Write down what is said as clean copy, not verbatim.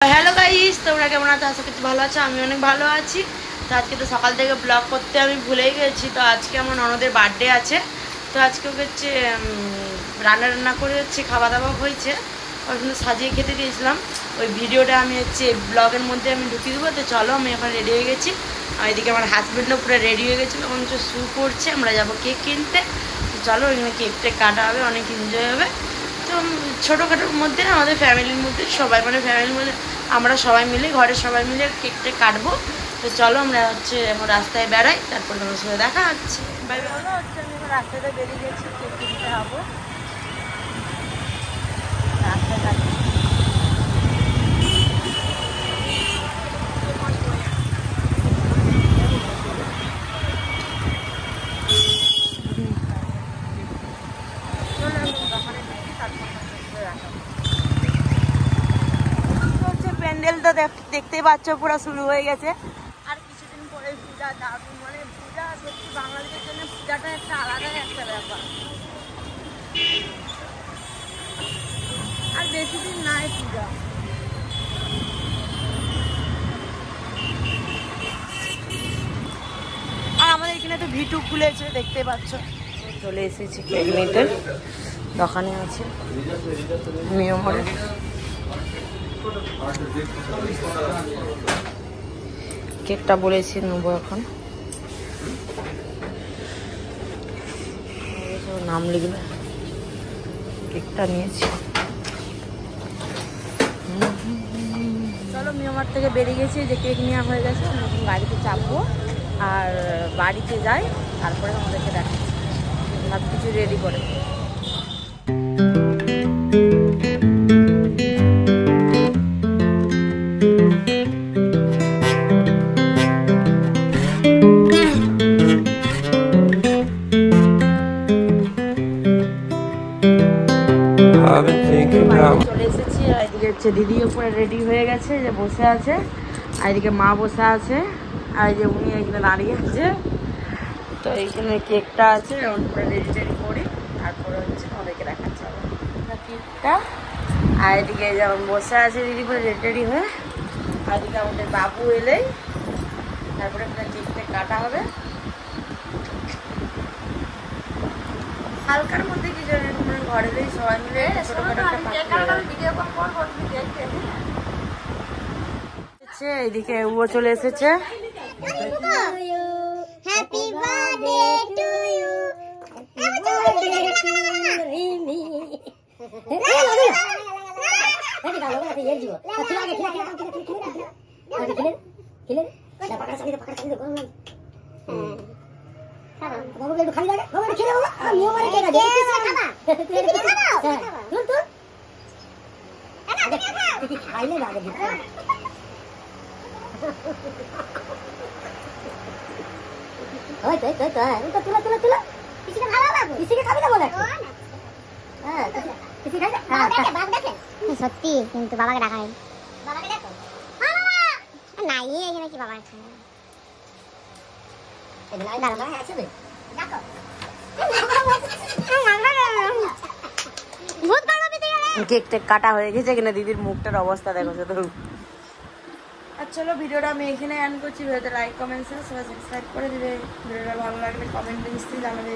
Hello guys, তোমরা কেমন আছো? আশা করছি ভালো আছো। আমি অনেক ভালো আছি। তো আজকে তো সকাল থেকে ব্লগ করতে আমি ভুলেই গেছি। তো আজকে আমার ননদের বার্থডে আছে। তো আজকে ওকে হচ্ছে রান্না করে হচ্ছে খাওয়া দাওয়া হয়েছে। ওর জন্য সাজিয়ে খেতে দিয়েছিলাম। ওই ভিডিওটা আমি হচ্ছে ব্লগের মধ্যে আমি ঢুকিয়ে দেবো। তো চলো, আমি এখন রেডি হয়ে গেছি। আর এদিকে আমার হাজব্যান্ডও পুরো রেডি হয়ে গেছিলো, এখন হচ্ছে শু করছে। আমরা যাবো কেক কিনতে। তো চলো, ওইখানে কেকটা কাটা হবে, অনেক এনজয় হবে। তো ছোটোখাটোর মধ্যে আমাদের ফ্যামিলির মধ্যে সবাই ফ্যামিলির মধ্যে আমরা সবাই মিলে ঘরের সবাই মিলে কেকটা কাটবো। তো চলো, আমরা হচ্ছে এখন রাস্তায় বেড়াই, তারপর তোমার সাথে দেখা হচ্ছে। Bye bye. হচ্ছে আমি এখন রাস্তাতে বেরিয়ে গেছি, কেক কিনতে যাবো রাস্তায় যাচ্ছি। প্যান্ডেলটা দেখতেই পাচ্ছ, পুরো শুরু হয়ে গেছে। আর কিছুদিন পরে পূজা, দারুণ মানে পূজা সত্যি বাঙালিদের জন্য পূজাটা একটা আলাদা একটা ব্যাপার। আর বেশি দিন নাই পূজা। আর আমাদের এখানে তো ভিটু খুলেছে, দেখতে পাচ্ছ। চলে এসেছি কেক নিতে, দোকানে আছে মিয়মরে। কেকটা বলেছি নেবো, এখন নাম লিখবে। কেকটা নিয়েছি। চলো, মিয়মার থেকে বেরিয়ে গেছি, যে কেক নেওয়া হয়ে গেছে। আমি গাড়িতে চাপবো আর বাড়িতে যাই, তারপরে আমাদেরকে দেখাচ্ছি সব কিছু রেডি করে। চলে এসেছি। আর এদিকে হচ্ছে দিদি উপরে রেডি হয়ে গেছে, যে বসে আছে। আর এদিকে মা বসে আছে। আর যে উনি এখানে দাঁড়িয়ে আছে। তো এইখানে কেকটা আছে, পুরো রেডি টেডি করি, তারপরে হচ্ছে ওদেরকে দেখাচ্ছে কেকটা। আর এদিকে যেমন বসে আছে দিদি পুরো রেডি টেডি হয়ে। আর এদিকে আমাদের বাবু এলেই তারপরে কেকটা কাটা হবে। হালকার মধ্যে কিছু মানে ঘরে সবাই মিলে ছোটখাটো একটা এইদিকে ও চলে এসেছে। সত্যি, কিন্তু বাবাকে ডাকা হয় না, এখানে কি বাবা কেকটা কাটা হয়ে গেছে, কিনা দিদির মুখটার অবস্থা দেখো শুধু। আর চলো, ভিডিওটা আমি এখানে এন্ড করছি। ভিডিওতে লাইক কমেন্ট শেয়ার সাবস্ক্রাইব করে দিবে। ভিডিওটা ভালো লাগলে কমেন্টে নিশ্চয়ই জানাবে।